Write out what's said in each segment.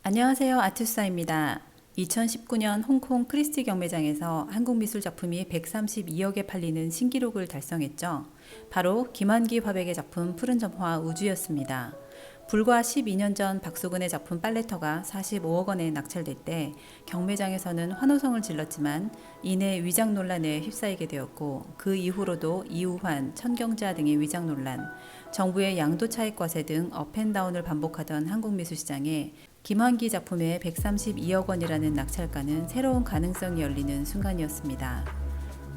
안녕하세요. 아투사입니다. 2019년 홍콩 크리스티 경매장에서 한국 미술 작품이 132억에 팔리는 신기록을 달성했죠. 바로 김환기 화백의 작품 푸른 점화 우주였습니다. 불과 12년 전 박수근의 작품 빨래터가 45억 원에 낙찰될 때 경매장에서는 환호성을 질렀지만 이내 위장 논란에 휩싸이게 되었고, 그 이후로도 이우환, 천경자 등의 위장 논란, 정부의 양도 차익 과세 등 업앤다운을 반복하던 한국 미술 시장에 김환기 작품의 132억 원이라는 낙찰가는 새로운 가능성이 열리는 순간이었습니다.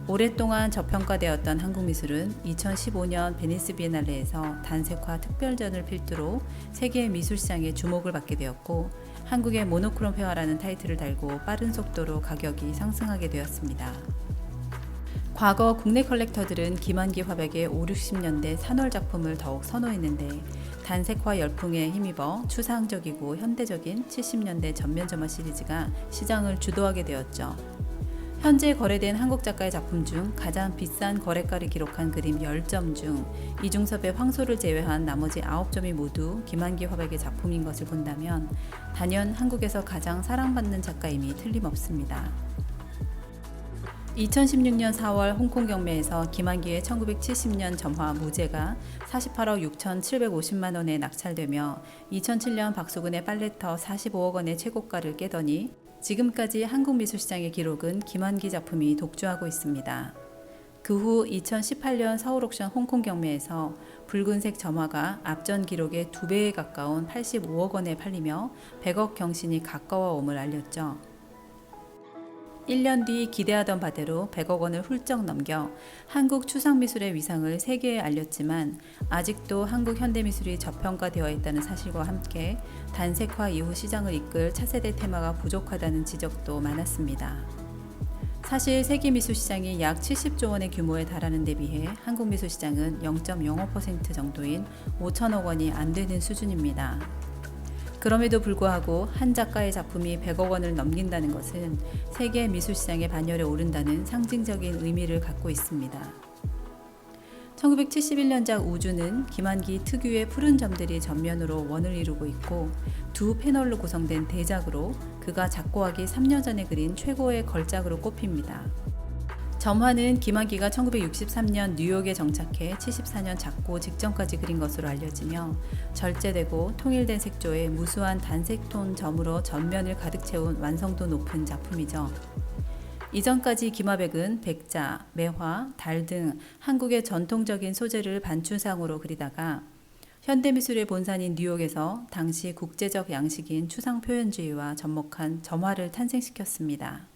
오랫동안 저평가되었던 한국 미술은 2015년 베니스 비엔날레에서 단색화 특별전을 필두로 세계 미술 시장의 주목을 받게 되었고, 한국의 모노크롬 회화라는 타이틀을 달고 빠른 속도로 가격이 상승하게 되었습니다. 과거 국내 컬렉터들은 김환기 화백의 5, 60년대 산월 작품을 더욱 선호했는데, 단색화 열풍에 힘입어 추상적이고 현대적인 70년대 전면점화 시리즈가 시장을 주도하게 되었죠. 현재 거래된 한국 작가의 작품 중 가장 비싼 거래가를 기록한 그림 10점 중 이중섭의 황소를 제외한 나머지 9점이 모두 김환기 화백의 작품인 것을 본다면 단연 한국에서 가장 사랑받는 작가임이 틀림없습니다. 2016년 4월 홍콩 경매에서 김환기의 1970년 점화 무제가 48억 6,750만 원에 낙찰되며 2007년 박수근의 빨래터 45억 원의 최고가를 깨더니 지금까지 한국 미술 시장의 기록은 김환기 작품이 독주하고 있습니다. 그 후 2018년 서울 옥션 홍콩 경매에서 붉은색 점화가 앞전 기록의 2배에 가까운 85억 원에 팔리며 100억 경신이 가까워옴을 알렸죠. 1년 뒤 기대하던 바대로 100억 원을 훌쩍 넘겨 한국 추상미술의 위상을 세계에 알렸지만, 아직도 한국 현대미술이 저평가되어 있다는 사실과 함께 단색화 이후 시장을 이끌 차세대 테마가 부족하다는 지적도 많았습니다. 사실 세계 미술 시장이 약 70조 원의 규모에 달하는 데 비해 한국 미술 시장은 0.05% 정도인 5천억 원이 안 되는 수준입니다. 그럼에도 불구하고 한 작가의 작품이 100억 원을 넘긴다는 것은 세계 미술 시장의 반열에 오른다는 상징적인 의미를 갖고 있습니다. 1971년작 우주는 김환기 특유의 푸른 점들이 전면으로 원을 이루고 있고, 두 패널로 구성된 대작으로 그가 작고하기 3년 전에 그린 최고의 걸작으로 꼽힙니다. 점화는 김환기가 1963년 뉴욕에 정착해 74년 작고 직전까지 그린 것으로 알려지며, 절제되고 통일된 색조의 무수한 단색톤 점으로 전면을 가득 채운 완성도 높은 작품이죠. 이전까지 김화백은 백자, 매화, 달 등 한국의 전통적인 소재를 반추상으로 그리다가 현대미술의 본산인 뉴욕에서 당시 국제적 양식인 추상표현주의와 접목한 점화를 탄생시켰습니다.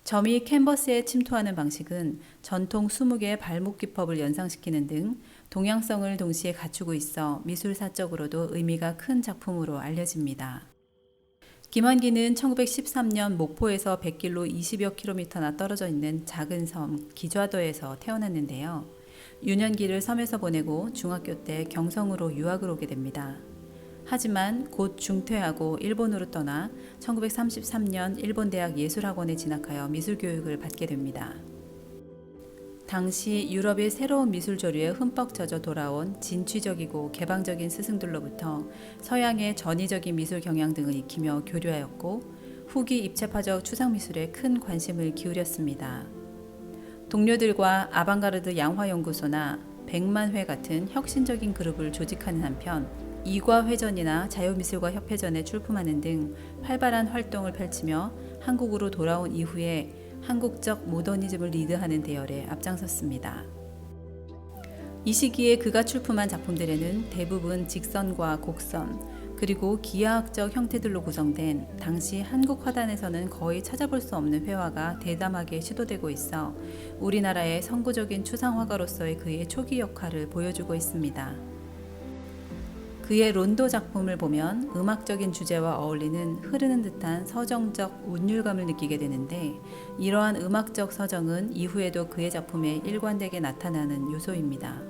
점이 캔버스에 침투하는 방식은 전통 20개의 발목 기법을 연상시키는 등 동양성을 동시에 갖추고 있어 미술사적으로도 의미가 큰 작품으로 알려집니다. 김환기는 1913년 목포에서 백길로 20여 킬로미터나 떨어져 있는 작은 섬 기좌도에서 태어났는데요. 유년기를 섬에서 보내고 중학교 때 경성으로 유학을 오게 됩니다. 하지만 곧 중퇴하고 일본으로 떠나 1933년 일본 대학 예술학원에 진학하여 미술교육을 받게 됩니다. 당시 유럽의 새로운 미술조류에 흠뻑 젖어 돌아온 진취적이고 개방적인 스승들로부터 서양의 전위적인 미술 경향 등을 익히며 교류하였고, 후기 입체파적 추상미술에 큰 관심을 기울였습니다. 동료들과 아방가르드 양화연구소나 백만회 같은 혁신적인 그룹을 조직하는 한편 이과회전이나 자유미술과 협회전에 출품하는 등 활발한 활동을 펼치며 한국으로 돌아온 이후에 한국적 모더니즘을 리드하는 대열에 앞장섰습니다. 이 시기에 그가 출품한 작품들에는 대부분 직선과 곡선, 그리고 기하학적 형태들로 구성된 당시 한국 화단에서는 거의 찾아볼 수 없는 회화가 대담하게 시도되고 있어 우리나라의 선구적인 추상화가로서의 그의 초기 역할을 보여주고 있습니다. 그의 론도 작품을 보면 음악적인 주제와 어울리는 흐르는 듯한 서정적 운율감을 느끼게 되는데, 이러한 음악적 서정은 이후에도 그의 작품에 일관되게 나타나는 요소입니다.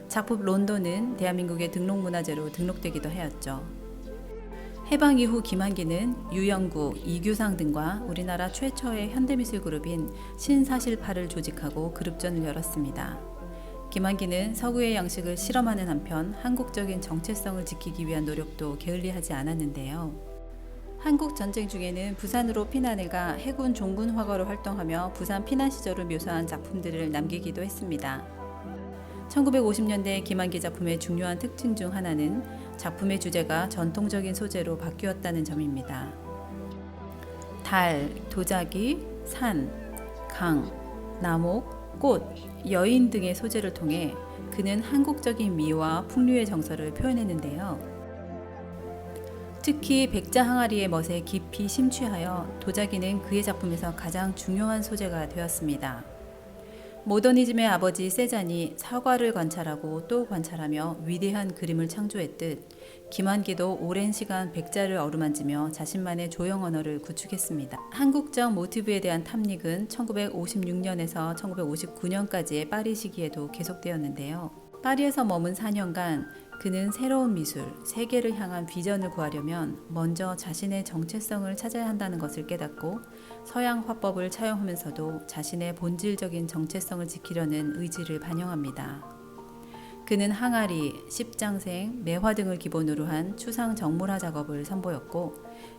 작품 론도는 대한민국의 등록문화재로 등록되기도 하였죠. 해방 이후 김환기는 유영국, 이규상 등과 우리나라 최초의 현대미술 그룹인 신사실파를 조직하고 그룹전을 열었습니다. 김환기는 서구의 양식을 실험하는 한편 한국적인 정체성을 지키기 위한 노력도 게을리하지 않았는데요. 한국 전쟁 중에는 부산으로 피난을 가 해군 종군 화가로 활동하며 부산 피난 시절을 묘사한 작품들을 남기기도 했습니다. 1950년대 김한기 작품의 중요한 특징 중 하나는 작품의 주제가 전통적인 소재로 바뀌었다는 점입니다. 달, 도자기, 산, 강, 나목, 꽃, 여인 등의 소재를 통해 그는 한국적인 미와 풍류의 정서를 표현했는데요. 특히 백자 항아리의 멋에 깊이 심취하여 도자기는 그의 작품에서 가장 중요한 소재가 되었습니다. 모더니즘의 아버지 세잔이 사과를 관찰하고 또 관찰하며 위대한 그림을 창조했듯 김한기도 오랜 시간 백자를 어루만지며 자신만의 조형 언어를 구축했습니다. 한국적 모티브에 대한 탐닉은 1956년에서 1959년까지의 파리 시기에도 계속되었는데요. 파리에서 머문 4년간 그는 새로운 미술, 세계를 향한 비전을 구하려면 먼저 자신의 정체성을 찾아야 한다는 것을 깨닫고 서양 화법을 차용하면서도 자신의 본질적인 정체성을 지키려는 의지를 반영합니다. 그는 항아리, 십장생, 매화 등을 기본으로 한 추상 정물화 작업을 선보였고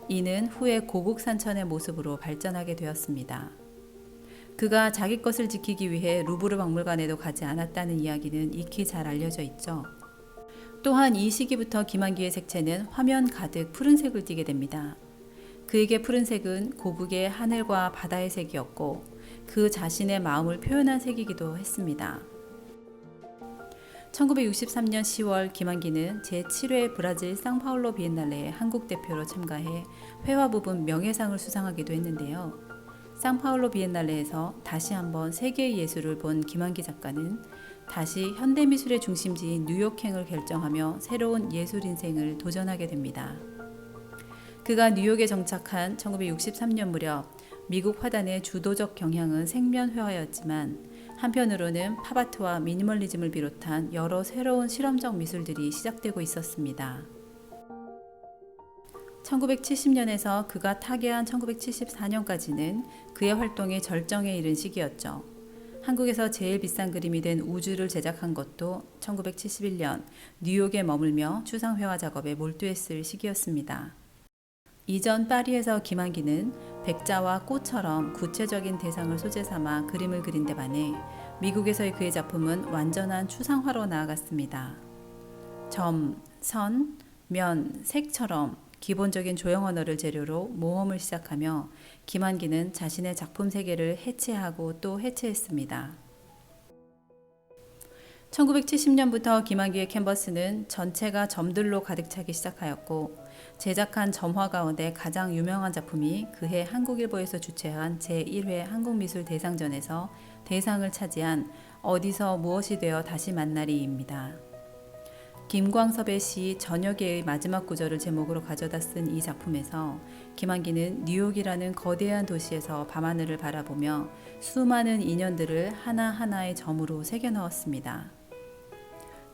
이는 후에 고국 산천의 모습으로 발전하게 되었습니다. 그가 자기 것을 지키기 위해 루브르 박물관에도 가지 않았다는 이야기는 익히 잘 알려져 있죠. 또한 이 시기부터 김한기의 색채는 화면 가득 푸른색을 띠게 됩니다. 그에게 푸른색은 고국의 하늘과 바다의 색이었고 그 자신의 마음을 표현한 색이기도 했습니다. 1963년 10월 김한기는 제7회 브라질 상파울로 비엔날레에 한국 대표로 참가해 회화 부분 명예상을 수상하기도 했는데요. 상파울로 비엔날레에서 다시 한번 세계의 예술을 본 김한기 작가는 다시 현대미술의 중심지인 뉴욕행을 결정하며 새로운 예술 인생을 도전하게 됩니다. 그가 뉴욕에 정착한 1963년 무렵 미국 화단의 주도적 경향은 생면회화였지만 한편으로는 팝아트와 미니멀리즘을 비롯한 여러 새로운 실험적 미술들이 시작되고 있었습니다. 1970년에서 그가 타계한 1974년까지는 그의 활동의 절정에 이른 시기였죠. 한국에서 제일 비싼 그림이 된 우주를 제작한 것도 1971년 뉴욕에 머물며 추상회화 작업에 몰두했을 시기였습니다. 이전 파리에서 김한기는 백자와 꽃처럼 구체적인 대상을 소재 삼아 그림을 그린 데 반해 미국에서의 그의 작품은 완전한 추상화로 나아갔습니다. 점, 선, 면, 색처럼 기본적인 조형 언어를 재료로 모험을 시작하며 김한기는 자신의 작품 세계를 해체하고 또 해체했습니다. 1970년부터 김한기의 캔버스는 전체가 점들로 가득 차기 시작하였고 제작한 점화 가운데 가장 유명한 작품이 그해 한국일보에서 주최한 제1회 한국미술대상전에서 대상을 차지한 어디서 무엇이 되어 다시 만나리입니다. 김광섭의 시 저녁의 마지막 구절을 제목으로 가져다 쓴 이 작품에서 김한기는 뉴욕이라는 거대한 도시에서 밤하늘을 바라보며 수많은 인연들을 하나하나의 점으로 새겨 넣었습니다.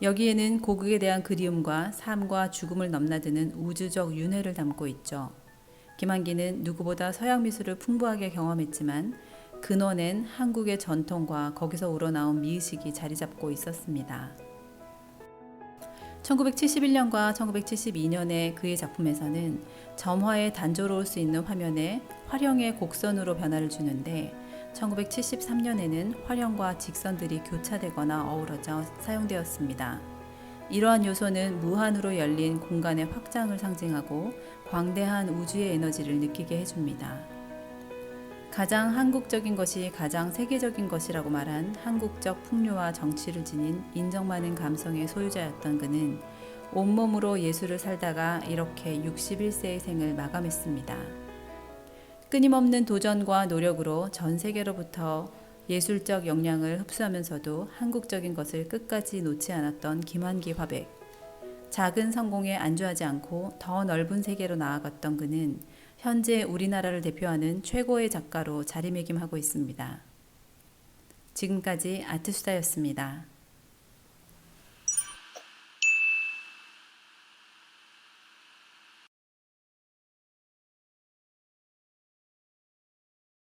여기에는 고국에 대한 그리움과 삶과 죽음을 넘나드는 우주적 윤회를 담고 있죠. 김한기는 누구보다 서양 미술을 풍부하게 경험했지만 근원엔 한국의 전통과 거기서 우러나온 미의식이 자리 잡고 있었습니다. 1971년과 1972년의 그의 작품에서는 점화의 단조로울 수 있는 화면에 활형의 곡선으로 변화를 주는데 1973년에는 활형과 직선들이 교차되거나 어우러져 사용되었습니다. 이러한 요소는 무한으로 열린 공간의 확장을 상징하고 광대한 우주의 에너지를 느끼게 해줍니다. 가장 한국적인 것이 가장 세계적인 것이라고 말한 한국적 풍요와 정치를 지닌 인정 많은 감성의 소유자였던 그는 온몸으로 예술을 살다가 이렇게 61세의 생을 마감했습니다. 끊임없는 도전과 노력으로 전 세계로부터 예술적 역량을 흡수하면서도 한국적인 것을 끝까지 놓지 않았던 김한기 화백. 작은 성공에 안주하지 않고 더 넓은 세계로 나아갔던 그는 현재 우리나라를 대표하는 최고의 작가로 자리매김하고 있습니다. 지금까지 아트수다였습니다.